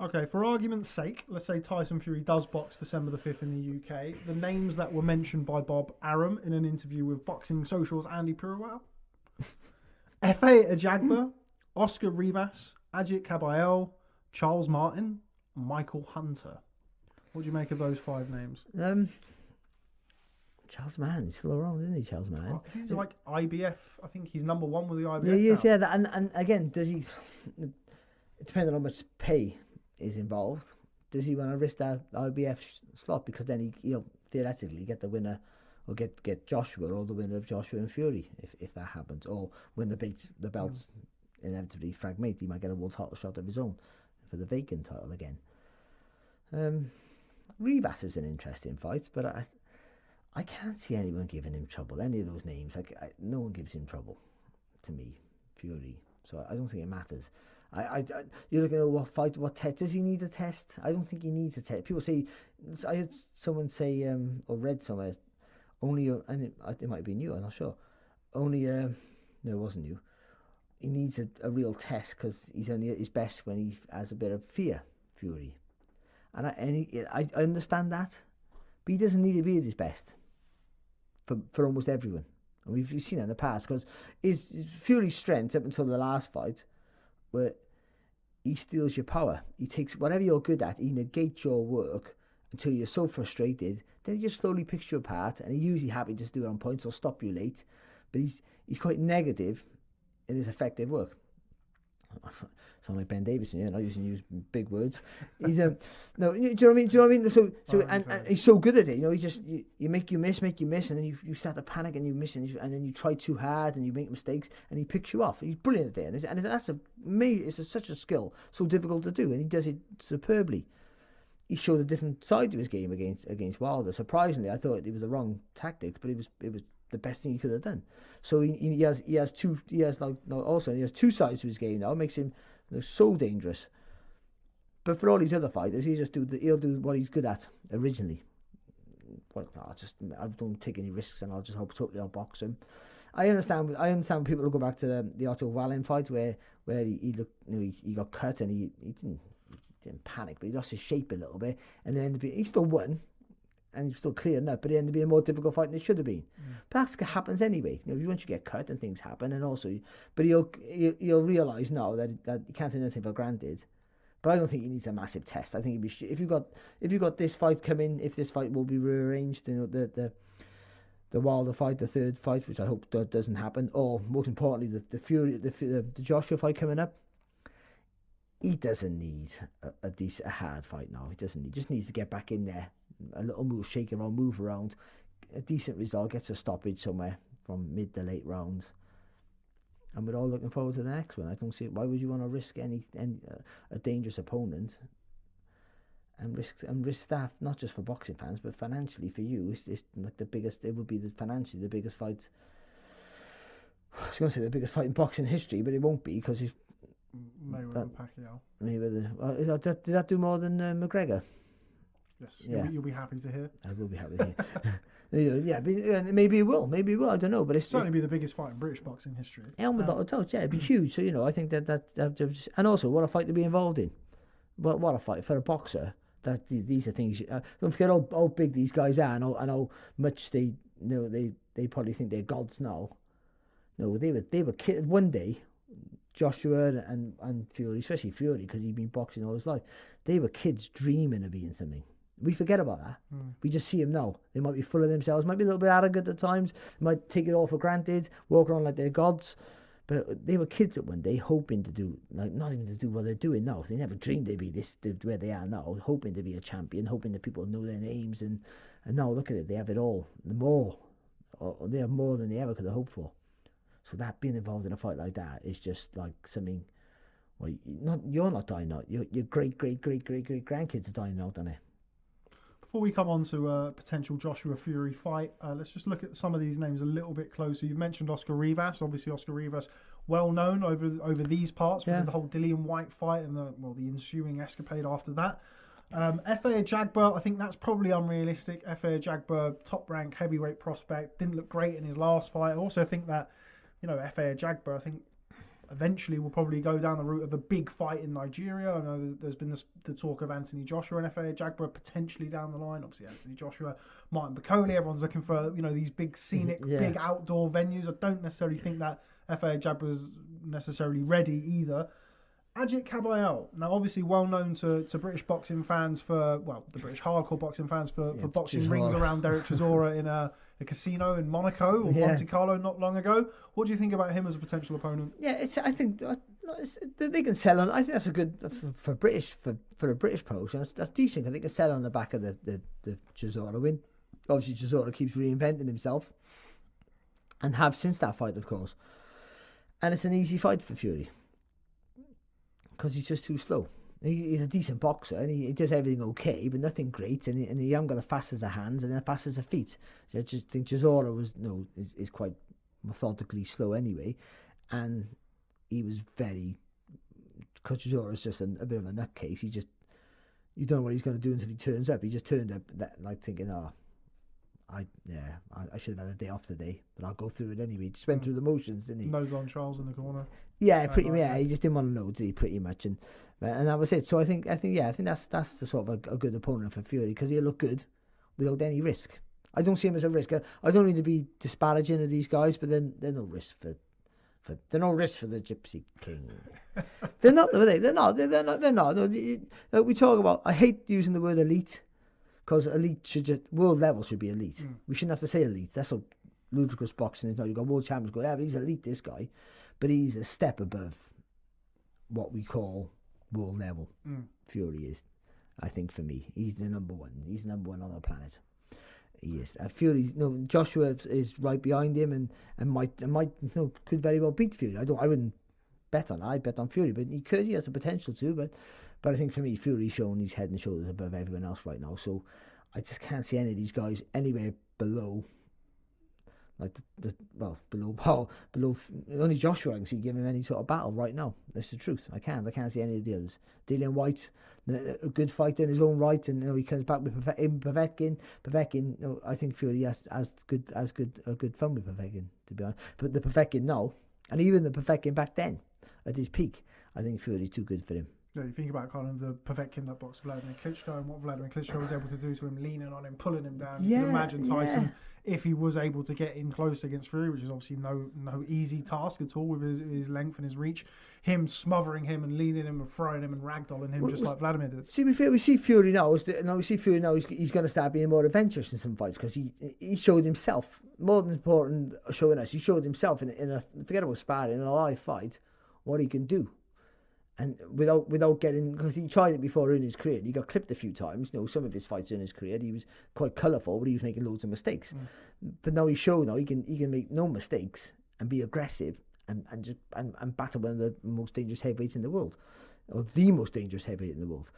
Okay, for argument's sake, let's say Tyson Fury does box December the 5th in the UK. The names that were mentioned by Bob Arum in an interview with Boxing Social's Andy Purwell. F.A. Ajagba, Oscar Rivas, Ajit Kabayel, Charles Martin, Michael Hunter. What do you make of those 5 names? Charles Mann, he's still around, isn't he, Charles Mann? Oh, he's like IBF. I think he's number 1 with the IBF. Yeah, he is, now. yeah. And again, does he, depending on how much pay is involved, does he want to risk that IBF slot? Because then he'll theoretically get the winner, or get Joshua, or the winner of Joshua and Fury, if that happens, or when the belts inevitably fragment, he might get a world title shot of his own for the vacant title again. Rivas is an interesting fight, but I can't see anyone giving him trouble. Any of those names, no one gives him trouble to me. Fury, so I don't think it matters. You're looking at what test does he need a test? I don't think he needs a test. People say, I heard someone say, or read somewhere, and it might be new, I'm not sure. No, it wasn't new. He needs a real test because he's only at his best when he has a bit of fear, Fury. And I understand that, but he doesn't need to be at his best for almost everyone. And we've seen that in the past, because his Fury's strength up until the last fight, where he steals your power. He takes whatever you're good at, he negates your work until you're so frustrated, then he just slowly picks you apart, and he's usually happy to just do it on points or stop you late. But he's quite negative in his effective work. Sound like Ben Davison, yeah, not using big words. He's no, do you know what I mean? Do you know what I mean? So and he's so good at it. You know, you make you miss, and then you start to panic and you miss, and then you try too hard and you make mistakes, and he picks you off. He's brilliant at it, and that's such a skill, so difficult to do, and he does it superbly. He showed a different side to his game against Wilder. Surprisingly, I thought it was the wrong tactics, but it was the best thing he could have done. So he has two sides to his game now. It makes him so dangerous. But for all these other fighters, he'll do what he's good at originally. Well, I don't take any risks, and I'll just totally outbox him. I understand when people will go back to the Otto Wallin fight where he looked, he got cut and he didn't panic, but he lost his shape a little bit, and then he still won. And he's still clearing up, but it ended up being a more difficult fight than it should have been. But that happens anyway. Once you get cut and things happen, and also, but he'll realise now that you can't take anything for granted. But I don't think he needs a massive test. I think if you got this fight coming, if this fight will be rearranged, the Wilder fight, the third fight, which I hope doesn't happen, or most importantly, the Joshua fight coming up. He doesn't need a hard fight now. He doesn't. He just needs to get back in there. A little move around, a decent result, gets a stoppage somewhere from mid to late rounds, and we're all looking forward to the next one. I don't see why would you want to risk a dangerous opponent and risk that, not just for boxing fans but financially for you. It's like the biggest. It would be financially the biggest fight. I was going to say the biggest fight in boxing history, but it won't be because he's Mayweather and Pacquiao. Mayweather. Did that do more than McGregor? Yes, yeah. You'll be happy to hear. I will be happy to hear. Yeah, maybe it will. Maybe it will. I don't know, but it's certainly be the biggest fight in British boxing history. Without a doubt, yeah, it'd be huge. So I think that and also what a fight to be involved in. What a fight for a boxer. That these are things. Don't forget how big these guys are, and how much they probably think they're gods now. No, they were kids one day. Joshua and Fury, especially Fury, because he'd been boxing all his life. They were kids dreaming of being something. We forget about that. We just see them now. They might be full of themselves, might be a little bit arrogant at times, might take it all for granted, walk around like they're gods. But they were kids at one day, hoping to do, not even to do what they're doing now. They never dreamed they'd be where they are now, hoping to be a champion, hoping that people know their names. And now look at it, they have it all. They have more than they ever could have hoped for. So that being involved in a fight like that is just like something. Well, you're not dying out. Your great grandkids are dying out, aren't they? Before we come on to a potential Joshua Fury fight, let's just look at some of these names a little bit closer. You've mentioned Oscar Rivas. Obviously, Oscar Rivas, well known over these parts from the whole Dillian White fight and the ensuing escapade after that. F.A. Ajagba, I think that's probably unrealistic. F.A. Ajagba, top rank heavyweight prospect, didn't look great in his last fight. I also think that F.A. Ajagba, I think eventually will probably go down the route of a big fight in Nigeria. I know there's been the talk of Anthony Joshua and FA Jagba potentially down the line. Obviously, Anthony Joshua, Martin Bakole, everyone's looking for, these big scenic, big outdoor venues. I don't necessarily think that FA Jagba's necessarily ready either. Ajit Kabayel, now obviously well known to British boxing fans the British hardcore boxing fans for boxing rings around Derek Chisora in a casino in Monaco or Monte Carlo not long ago. What do you think about him as a potential opponent? Yeah, I think they can sell on. I think that's a good for the British promotion. That's decent. I think they can sell on the back of the Chisora win. Obviously, Chisora keeps reinventing himself, and have since that fight, of course. And it's an easy fight for Fury, because he's just too slow. He's a decent boxer and he does everything okay, but nothing great. And he hasn't got the fastest of hands and the fastest of feet. So I just think Chisora is quite methodically slow anyway. And he was because Chisora's just a bit of a nutcase. You don't know what he's going to do until he turns up. He just turned up thinking, I should have had a day off today, but I'll go through it anyway. He just went through the motions, didn't he? No Don Charles in the corner. Yeah, pretty much. Yeah, he just didn't want to know, did he? Pretty much, and that was it. So I think that's the sort of a good opponent for Fury, because he'll look good without any risk. I don't see him as a risk. I don't need to be disparaging of these guys, but then there's no risk for the Gypsy King. They're not, are they? They're not. No, we talk about. I hate using the word elite, because elite world level should be elite. We shouldn't have to say elite. That's how ludicrous boxing is now. You've got world champions go, but he's elite, this guy. But he's a step above what we call world level. Fury is, I think, for me. He's the number one. He's the number one on the planet. He is. Fury, Joshua is right behind him and might could very well beat Fury. I wouldn't bet on it. I bet on Fury, but he has the potential to. But I think for me, Fury's showing he's head and shoulders above everyone else right now. So I just can't see any of these guys anywhere below. Below only Joshua I can see giving him any sort of battle right now. That's the truth. I can't see any of the others. Dillian White, a good fighter in his own right, and he comes back with Povetkin. I think Fury has good fun with Povetkin, to be honest. But the Povetkin now, and even the Povetkin back then, at his peak, I think Fury's too good for him. Yeah, you think about kind of the Povetkin that boxed Vladimir Klitschko and what Vladimir Klitschko was able to do to him, leaning on him, pulling him down. You can imagine Tyson, if he was able to get in close against Fury, which is obviously no easy task at all with his length and his reach, him smothering him and leaning him and throwing him and ragdolling him just like Vladimir did. We see Fury now. He's going to start being more adventurous in some fights, because he showed himself, more than important showing us, he showed himself in a, forget about sparring, in a live fight, what he can do. And without getting, because he tried it before in his career, he got clipped a few times. Some of his fights in his career, he was quite colourful, but he was making loads of mistakes. But now he showed he can make no mistakes and be aggressive and battle one of the most dangerous heavyweights in the world, or the most dangerous heavyweight in the world.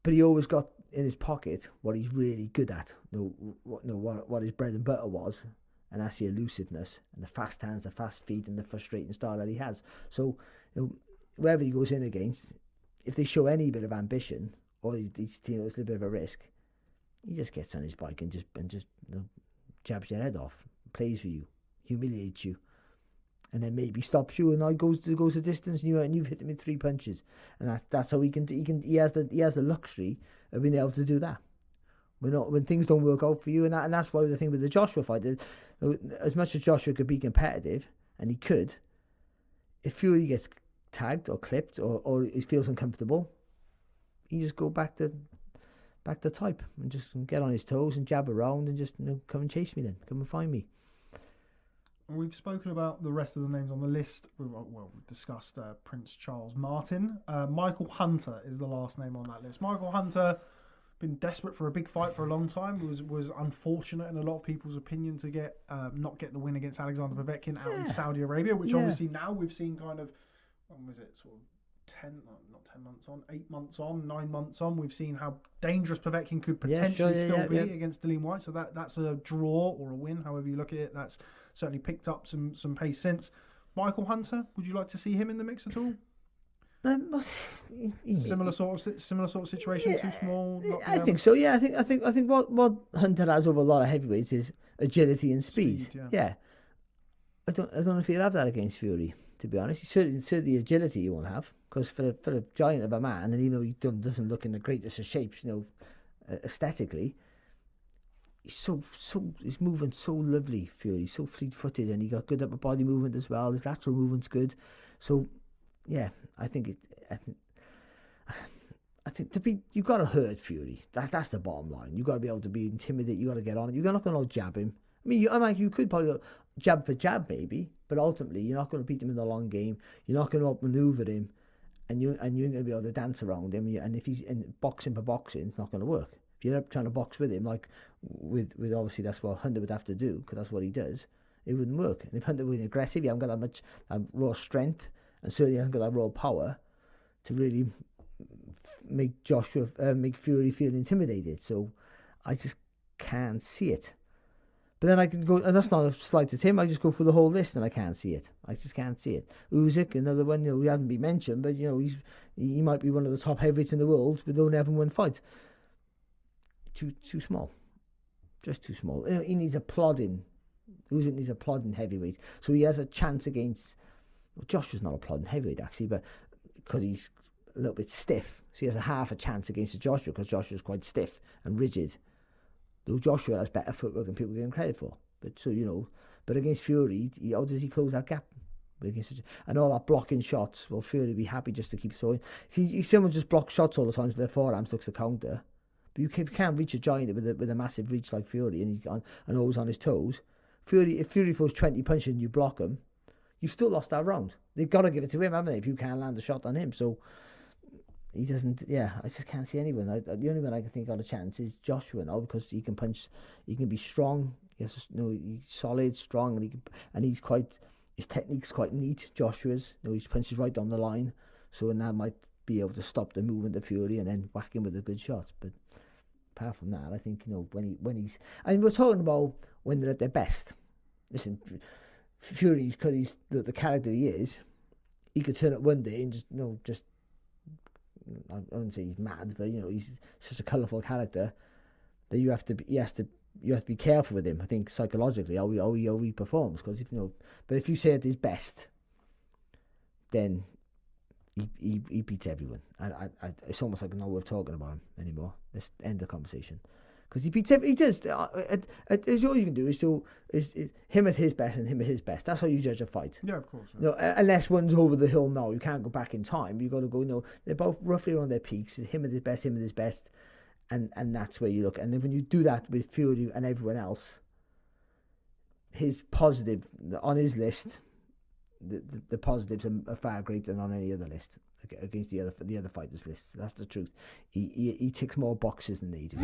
But he always got in his pocket what he's really good at, what his bread and butter was, and that's the elusiveness and the fast hands, the fast feet, and the frustrating style that he has. So whoever he goes in against, if they show any bit of ambition or there's a little bit of a risk, he just gets on his bike and just jabs your head off, plays for you, humiliates you, and then maybe stops you and goes the distance, and you've hit him with 3 punches, and that's how he has the luxury of being able to do that. When things don't work out for you, and that's why the thing with the Joshua fight is, as much as Joshua could be competitive, and he could, if Fury gets tagged or clipped or he feels uncomfortable, he just go back to type and just get on his toes and jab around and just come and chase me, then come and find me. We've spoken about the rest of the names on the list. We've discussed Prince Charles Martin. Michael Hunter is the last name on that list. Michael Hunter, been desperate for a big fight for a long time. Was unfortunate in a lot of people's opinion to not get the win against Alexander Povetkin out in Saudi Arabia, which obviously now we've seen kind of, when was it, sort of 10 months on, 8 months on, 9 months on, we've seen how dangerous Povetkin could potentially still be against Dillian White. So that's a draw or a win, however you look at it. That's certainly picked up some pace since. Michael Hunter, would you like to see him in the mix at all? Similar sort of situation, too small. I think so. Yeah, I think what Hunter has over a lot of heavyweights is agility and speed. Yeah. I don't know if he'd have that against Fury. to be honest. Certainly the agility he won't have, because for a giant of a man, and he doesn't look in the greatest of shapes, aesthetically, he's moving so lovely, Fury. He's so fleet-footed, and he got good upper body movement as well. His lateral movement's good. So, yeah, I think you got to hurt Fury. That's the bottom line. You got to be able to be intimidated. You got to get on it. You're not going to jab him. I mean, you could probably jab for jab maybe, but ultimately you're not going to beat him in the long game. You're not going to outmaneuver him, and you ain't going to be able to dance around him. And if he's in boxing for boxing, it's not going to work. If you're up trying to box with him, like with obviously that's what Hunter would have to do, because that's what he does, it wouldn't work. And if Hunter was aggressive, you haven't got that much raw strength, and certainly you haven't got that raw power to really make Fury feel intimidated. So I just can't see it. But then I can go, and that's not a slight at him. I just go through the whole list and I can't see it. I just can't see it. Usyk, another one, he hasn't been mentioned, but he might be one of the top heavyweights in the world with only having one fight. Too small, just too small. He needs a plodding. Usyk needs a plodding heavyweight, so he has a chance against. Well, Joshua's not a plodding heavyweight actually, but because he's a little bit stiff, so he has a half a chance against Joshua, because Joshua's quite stiff and rigid. Though Joshua has better footwork than people give him credit for. But but against Fury, how does he close that gap? And all that blocking shots, well, Fury would be happy just to keep throwing. If someone just blocks shots all the time with their forearms, looks to counter. But you can't reach a giant with a massive reach like Fury, and he's always on his toes. If Fury throws 20 punches and you block him, you've still lost that round. They've got to give it to him, haven't they? If you can't land a shot on him, so. He doesn't. Yeah, I just can't see anyone. The only one I can think got a chance is Joshua now, because he can punch. He can be strong. He's solid, strong, and his technique's quite neat. Joshua's. He punches right down the line, so and that might be able to stop the movement of Fury and then whack him with a good shot. But apart from that, I think when he's. I mean, we're talking about when they're at their best. Listen, Fury, because he's the character he is, he could turn up one day and just. I wouldn't say he's mad, but he's such a colourful character that you have to be careful with him. I think psychologically how he performs, because but if you say at his best, then he beats everyone. It's almost like not worth talking about him anymore. Let's end the conversation, because he beats he does. All you can do is him at his best and him at his best. That's how you judge a fight. Yeah, of course. Yeah. Unless one's over the hill now, you can't go back in time. You got to go. They're both roughly around their peaks. Him at his best, and that's where you look. And then when you do that with Fury and everyone else, his positive on his list, the positives are far greater than on any other list against the other fighters' lists. That's the truth. He ticks more boxes than they do.